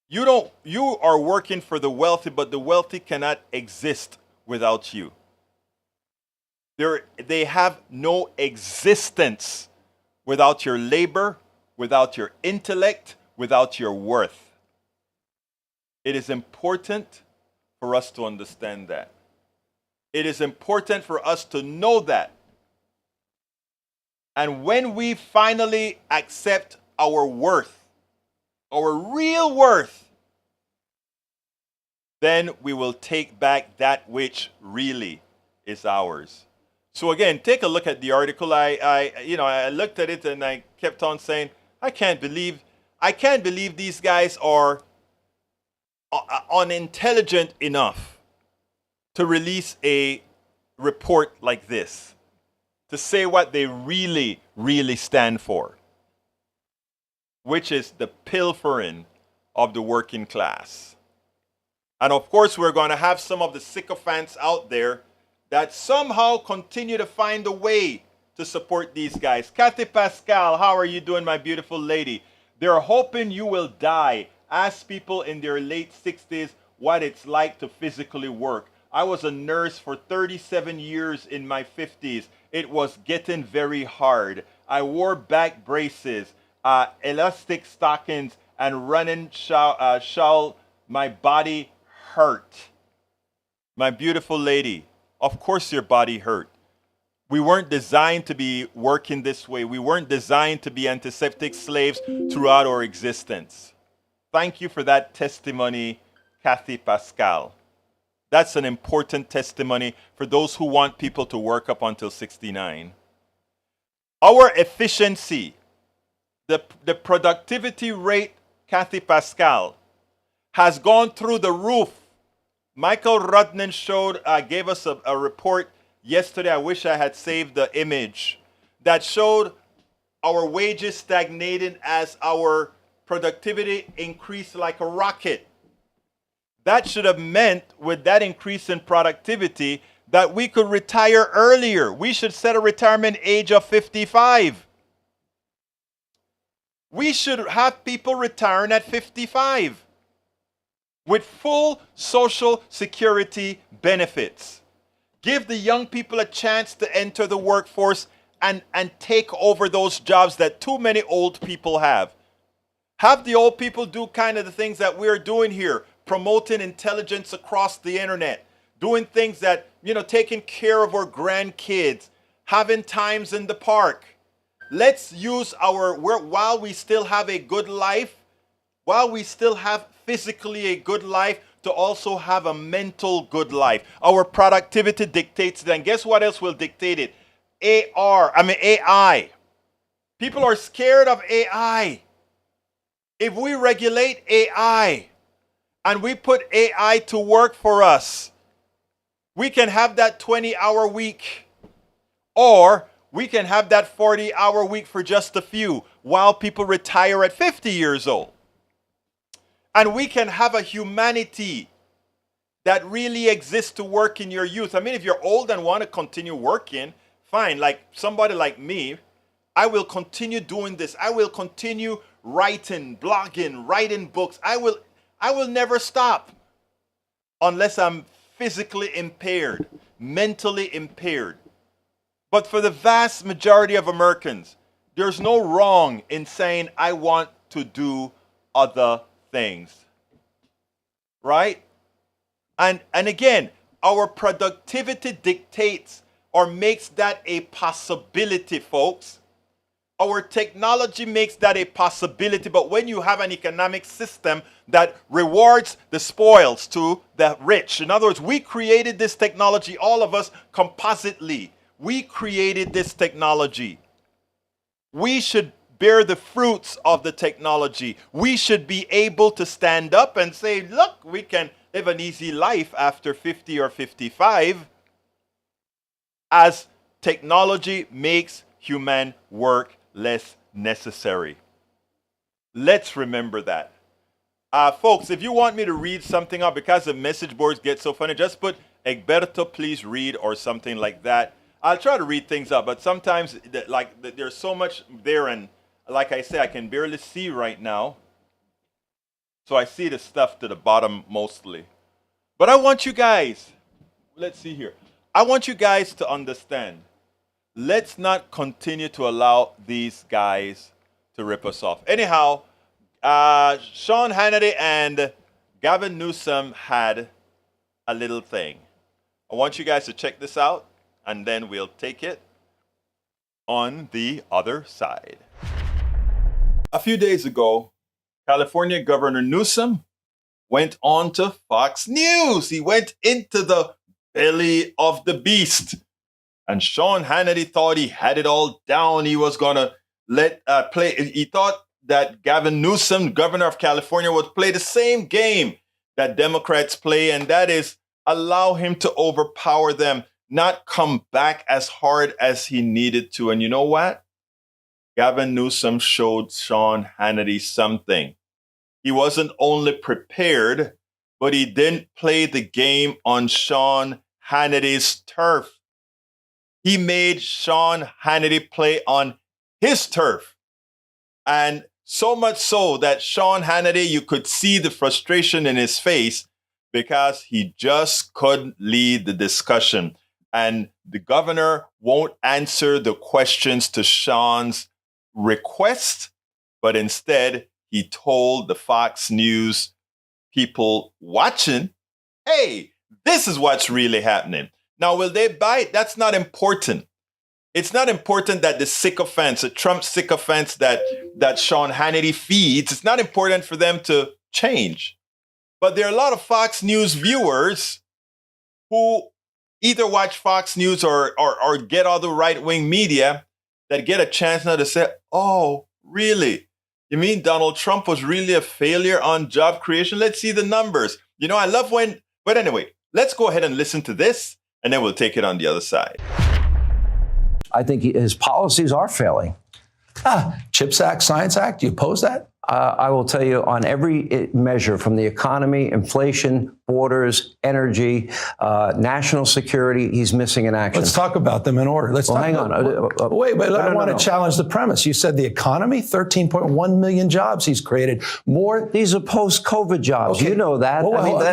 You are working for the wealthy, but the wealthy cannot exist without you. They have no existence without your labor, without your intellect, without your worth. It is important for us to understand that. It is important for us to know that. And when we finally accept our worth, our real worth, then we will take back that which really is ours. So again, take a look at the article. I looked at it and I kept on saying, I can't believe these guys are unintelligent enough to release a report like this, to say what they really stand for, which is the pilfering of the working class. And of course, we're going to have some of the sycophants out there that somehow continue to find a way to support these guys. Kathy Pascal, how are you doing, my beautiful lady? They're hoping you will die. Ask people in their late 60s what it's like to physically work. I was a nurse for 37 years in my 50s. It was getting very hard. I wore back braces, elastic stockings, and running shawl. My body hurt. My beautiful lady, of course your body hurt. We weren't designed to be working this way. We weren't designed to be antiseptic slaves throughout our existence. Thank you for that testimony, Kathy Pascal. That's an important testimony for those who want people to work up until 69. Our efficiency, the productivity rate, Kathy Pascal, has gone through the roof. Michael Rudnan gave us a report yesterday. I wish I had saved the image that showed our wages stagnating as our productivity increased like a rocket. That should have meant, with that increase in productivity, that we could retire earlier. We should set a retirement age of 55. We should have people retiring at 55 with full Social Security benefits. Give the young people a chance to enter the workforce and take over those jobs that too many old people have. Have the old people do kind of the things that we're doing here, promoting intelligence across the internet, doing things that, taking care of our grandkids, having times in the park. Let's use while we still have a good life, while we still have physically a good life, to also have a mental good life. Our productivity dictates it. And guess what else will dictate it? AI. People are scared of AI. If we regulate AI and we put AI to work for us, we can have that 20-hour week, or we can have that 40-hour week for just a few while people retire at 50 years old. And we can have a humanity that really exists to work in your youth. I mean, if you're old and want to continue working, fine. Like somebody like me, I will continue doing this. I will continue writing, blogging, writing books. I will never stop unless I'm physically impaired, mentally impaired. But for the vast majority of Americans, there's no wrong in saying, I want to do other things. Right? And again, our productivity dictates or makes that a possibility, folks. Our technology makes that a possibility, but when you have an economic system that rewards the spoils to the rich, in other words, we created this technology, all of us compositely. We created this technology. We should bear the fruits of the technology. We should be able to stand up and say, look, we can live an easy life after 50 or 55 as technology makes human work less necessary. Let's remember that. Folks, if you want me to read something up, because the message boards get so funny, just put Egberto, please read, or something like that. I'll try to read things up, but sometimes there's so much there, and like I say, I can barely see right now. So I see the stuff to the bottom mostly. But I want you guys, let's see here. I want you guys to understand. Let's not continue to allow these guys to rip us off. Anyhow, Sean Hannity and Gavin Newsom had a little thing. I want you guys to check this out, and then we'll take it on the other side. A few days ago, California Governor Newsom went on to Fox News. He went into the belly of the beast. And Sean Hannity thought he had it all down. He was going to play. He thought that Gavin Newsom, governor of California, would play the same game that Democrats play, and that is allow him to overpower them, not come back as hard as he needed to. And you know what? Gavin Newsom showed Sean Hannity something. He wasn't only prepared, but he didn't play the game on Sean Hannity's turf. He made Sean Hannity play on his turf. And so much so that Sean Hannity, you could see the frustration in his face because he just couldn't lead the discussion. And the governor won't answer the questions to Sean's request, but instead he told the Fox News people watching, hey, this is what's really happening. Now, will they bite? That's not important. It's not important that the sycophants, the Trump sycophants that Sean Hannity feeds, it's not important for them to change. But there are a lot of Fox News viewers who either watch Fox News or get other right-wing media that get a chance now to say, oh, really? You mean Donald Trump was really a failure on job creation? Let's see the numbers. You know, I love when, but anyway, let's go ahead and listen to this, and then we'll take it on the other side. I think his policies are failing. CHIPS Act, Science Act, you oppose that? I will tell you on every measure from the economy, inflation, borders, energy, national security, he's missing in action. Let's talk about them in order. Hang on. Wait, but I want to challenge the premise. You said the economy, 13.1 million jobs he's created. More. These are post-COVID jobs. Okay. You know that.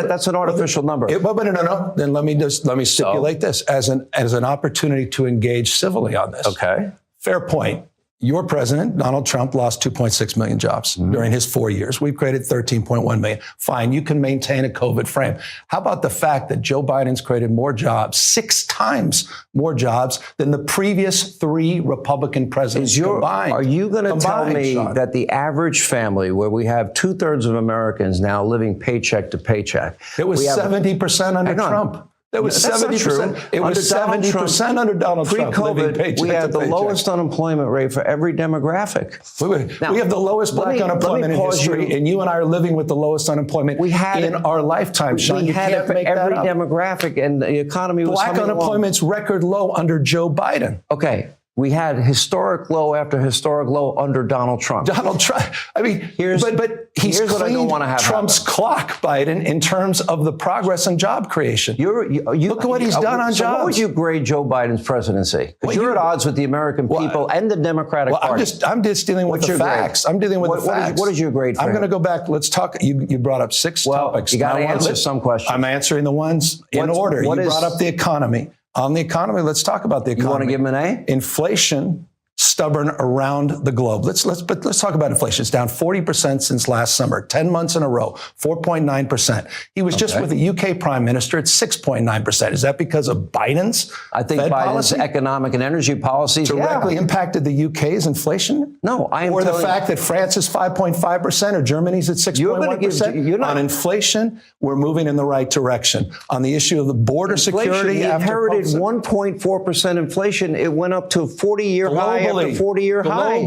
That's an artificial number. No. Then let me stipulate this as an opportunity to engage civilly on this. Okay. Fair point. Your president, Donald Trump, lost 2.6 million jobs during his 4 years. We've created 13.1 million. Fine, you can maintain a COVID frame. How about the fact that Joe Biden's created more jobs, 6 times more jobs than the previous 3 Republican presidents combined? Are you going to tell me Sean, that the average family, where we have 2/3 of Americans now living paycheck to paycheck, it was 70% under Trump? That was 70%. It was 70% under Donald Trump. Pre-COVID, we had the lowest unemployment rate for every demographic. We have the lowest black unemployment in history, and you and I are living with the lowest unemployment in our lifetime, Sean. We had it for every demographic, and the economy was black unemployment's record low under Joe Biden. Okay. We had historic low after historic low under Donald Trump. Donald Trump. I mean, but he's here's what I don't cleaned want to have Trump's happen. clock, Biden, in terms of the progress in job creation. Look at what he's done on so jobs. What would you grade Joe Biden's presidency? Because you're at odds with the American people and the Democratic Party. I'm just dealing with the facts. I'm dealing with the facts. What is your grade for I'm him? going to go back. Let's talk. You brought up six topics. You got to answer some questions. I'm answering the ones in order. You brought up the economy. On the economy, let's talk about the economy. You want to give him an A? Inflation, stubborn around the globe. Let's talk about inflation. It's down 40% since last summer, 10 months in a row, 4.9%. He was just with the UK Prime Minister at 6.9%. Is that because of Biden's I think Fed Biden's policy? Economic and energy policies Directly impacted the UK's inflation? No, I am Or the telling fact that France is 5.5% or Germany's at 6.1%? On inflation, we're moving in the right direction. On the issue of the border security, he after inherited 1.4% inflation. It went up to a 40-year high after 40-year high.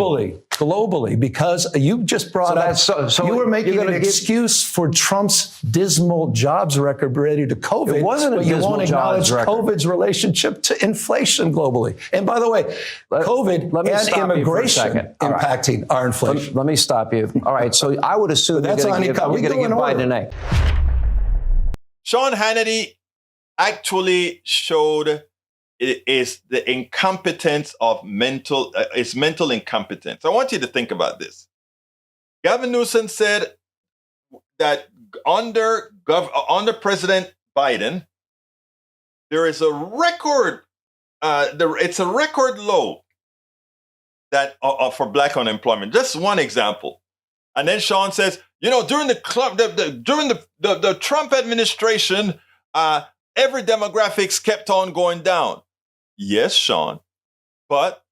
Globally, because you just brought up, you were making an excuse for Trump's dismal jobs record related to COVID. It wasn't a but you dismal won't acknowledge jobs record. COVID's relationship to inflation globally. And by the way, COVID and immigration impacting our inflation. Let me stop you. All right, so I would assume you're going to give Biden an A. Sean Hannity actually showed it is the incompetence of mental incompetence. I want you to think about this. Gavin Newsom said that under President Biden, there is a record. It's a record low that for black unemployment. Just one example, and then Sean says, during the Trump administration, every demographics kept on going down. Yes, Sean, but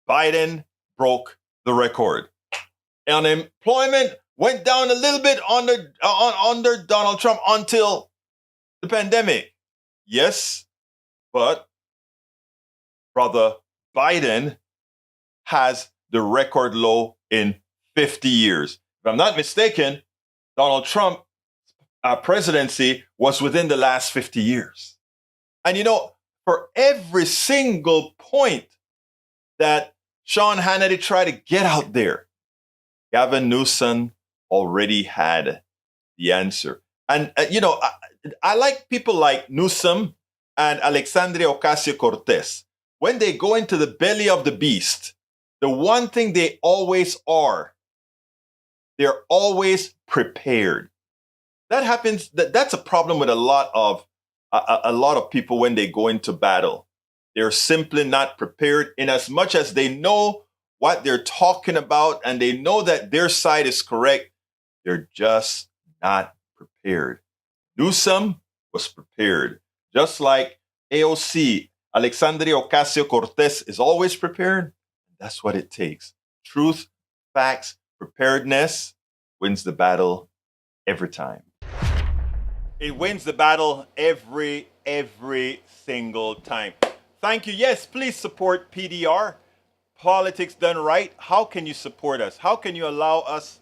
Biden broke the record. Unemployment went down a little bit under Donald Trump until the pandemic. Yes, but brother Biden has the record low in 50 years. If I'm not mistaken, Donald Trump's presidency was within the last 50 years. And for every single point that Sean Hannity tried to get out there, Gavin Newsom already had the answer. And, I like people like Newsom and Alexandria Ocasio-Cortez. When they go into the belly of the beast, the one thing they always are, they're always prepared. That happens. That's a problem with a lot of people when they go into battle. They're simply not prepared in as much as they know what they're talking about and they know that their side is correct. They're just not prepared. Newsom was prepared. Just like AOC, Alexandria Ocasio-Cortez is always prepared. That's what it takes. Truth, facts, preparedness wins the battle every time. It wins the battle every single time. Thank you. Yes, please support PDR, Politics Done Right. How can you support us? How can you allow us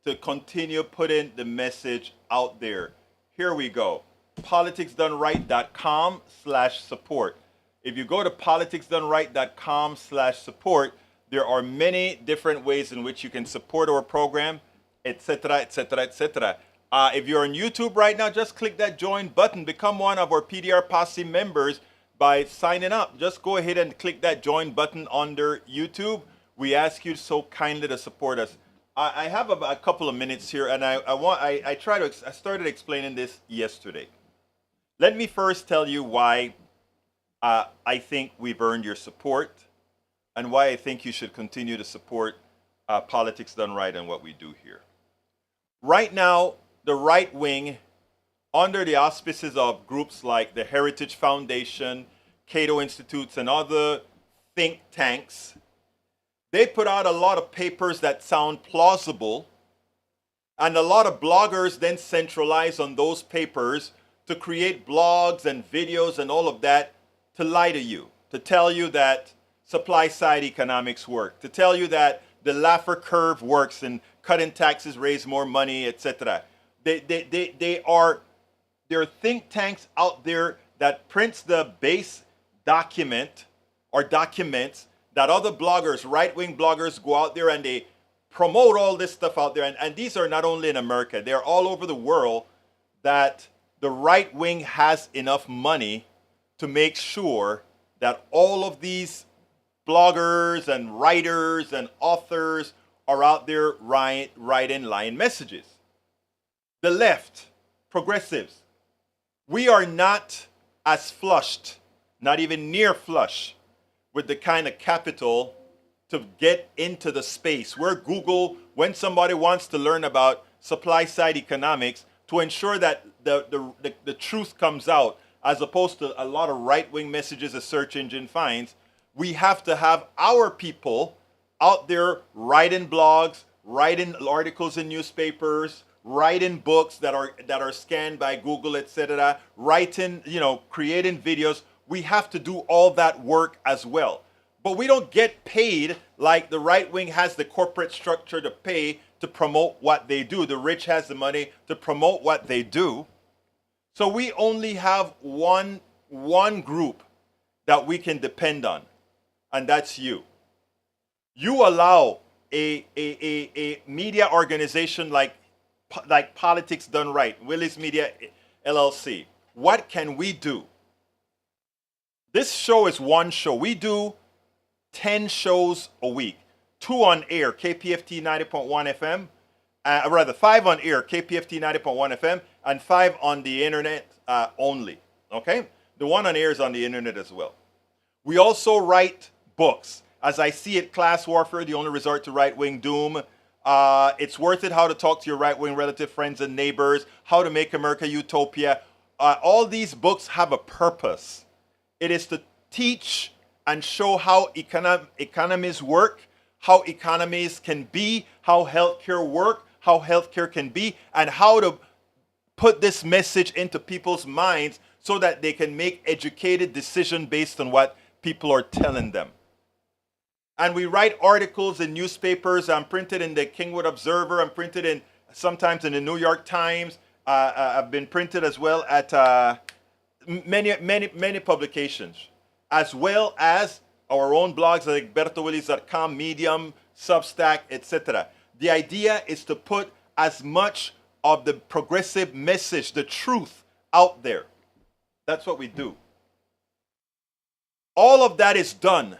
to continue putting the message out there? Here we go. politicsdoneright.com/support. If you go to politicsdoneright.com/support, there are many different ways in which you can support our program, etc., etc., etc. If you're on YouTube right now, just click that join button. Become one of our PDR Posse members by signing up. Just go ahead and click that join button under YouTube. We ask you so kindly to support us. I have a couple of minutes here, and I started explaining this yesterday. Let me first tell you why I think we've earned your support, and why I think you should continue to support Politics Done Right and what we do here. Right now, the right wing, under the auspices of groups like the Heritage Foundation, Cato Institutes, and other think tanks, they put out a lot of papers that sound plausible, and a lot of bloggers then centralize on those papers to create blogs and videos and all of that to lie to you, to tell you that supply-side economics work, to tell you that the Laffer curve works and cutting taxes raise more money, etc. There are think tanks out there that prints the base document or documents that other bloggers, right-wing bloggers, go out there and they promote all this stuff out there. And these are not only in America, they're all over the world, that the right wing has enough money to make sure that all of these bloggers and writers and authors are out there writing lying messages. The left, progressives, we are not as flushed, not even near flush, with the kind of capital to get into the space where Google, when somebody wants to learn about supply side economics, to ensure that the truth comes out, as opposed to a lot of right-wing messages a search engine finds, we have to have our people out there writing blogs, writing articles in newspapers, writing books that are scanned by Google, etc., writing, creating videos. We have to do all that work as well. But we don't get paid like the right wing has the corporate structure to pay to promote what they do. The rich has the money to promote what they do. So we only have one group that we can depend on, and that's you. You allow a media organization like Politics Done Right, Willis Media LLC. What can we do? This show is one show. We do 10 shows a week. 2 on air, KPFT 90.1 FM. Rather, 5 on air, KPFT 90.1 FM, and 5 on the internet only. Okay? The one on air is on the internet as well. We also write books. As I see it, Class Warfare, the only resort to right-wing doom. It's Worth It, How to Talk to Your Right-Wing Relative Friends and Neighbors. How to Make America Utopia. All these books have a purpose. It is to teach and show how economies work, how economies can be, how healthcare work, how healthcare can be, and how to put this message into people's minds so that they can make educated decisions based on what people are telling them. And we write articles in newspapers. I'm printed in the Kingwood Observer. I'm printed sometimes in the New York Times. I've been printed as well at many publications, as well as our own blogs like BertoWillis.com, Medium, Substack, etc. The idea is to put as much of the progressive message, the truth, out there. That's what we do. All of that is done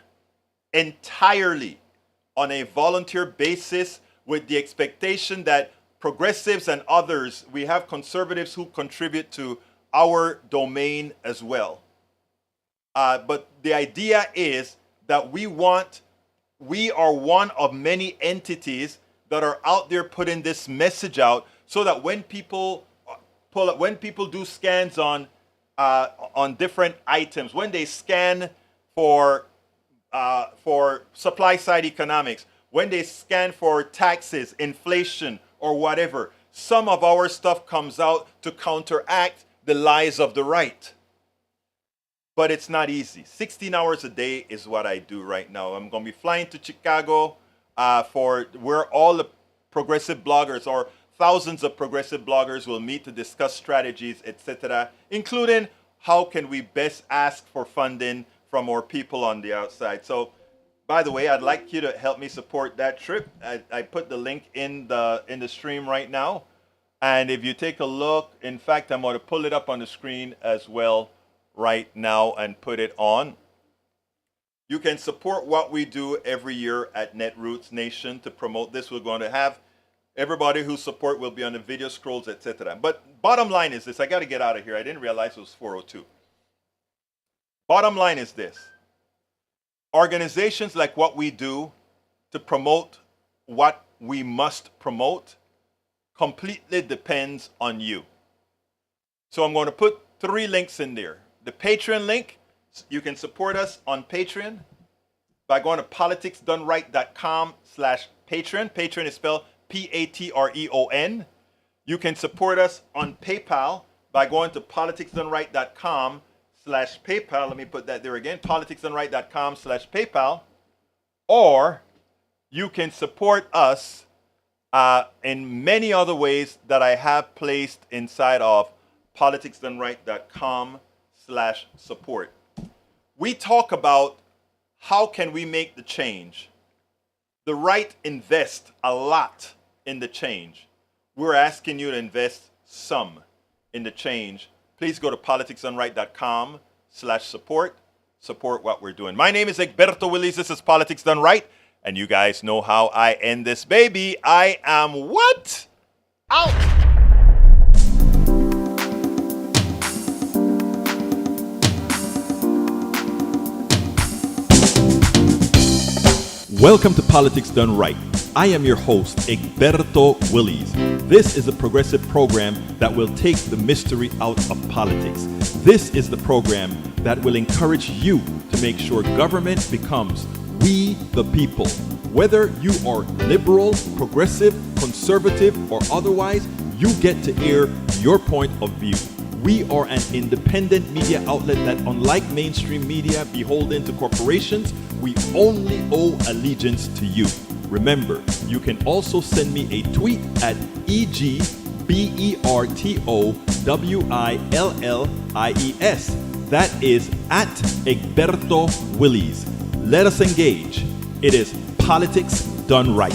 entirely on a volunteer basis, with the expectation that progressives and others, we have conservatives who contribute to our domain as well. But the idea is that we are one of many entities that are out there putting this message out, so that when people do scans on different items, when they scan for supply side economics, when they scan for taxes, inflation, or whatever, some of our stuff comes out to counteract the lies of the right. But it's not easy. 16 hours a day is what I do right now. I'm going to be flying to Chicago for where all the progressive bloggers, or thousands of progressive bloggers, will meet to discuss strategies, etc., including how can we best ask for funding from our people on the outside. So, by the way, I'd like you to help me support that trip. I put the link in the stream right now. And if you take a look, in fact, I'm going to pull it up on the screen as well right now and put it on. You can support what we do every year at Netroots Nation to promote this. We're going to have everybody who support will be on the video scrolls, etc. But bottom line is this. I got to get out of here. I didn't realize it was 4:02. Bottom line is this. Organizations like what we do to promote what we must promote completely depends on you. So I'm going to put 3 links in there. The Patreon link, you can support us on Patreon by going to politicsdoneright.com/Patreon. Patreon is spelled Patreon. You can support us on PayPal by going to politicsdoneright.com/PayPal. Let me put that there again, politicsdoneright.com/PayPal. Or you can support us in many other ways that I have placed inside of politicsdoneright.com/support. We talk about how can we make the change? The right invest a lot in the change. We're asking you to invest some in the change. Please go to politicsdoneright.com/support. Support what we're doing. My name is Egberto Willies. This is Politics Done Right. And you guys know how I end this baby. I am what? Out! Welcome to Politics Done Right. I am your host, Egberto Willies. This is a progressive program that will take the mystery out of politics. This is the program that will encourage you to make sure government becomes we the people. Whether you are liberal, progressive, conservative, or otherwise, you get to air your point of view. We are an independent media outlet that, unlike mainstream media beholden to corporations, we only owe allegiance to you. Remember, you can also send me a tweet at EGBERTOWILLIES. That is at Egberto Willies. Let us engage. It is Politics Done Right.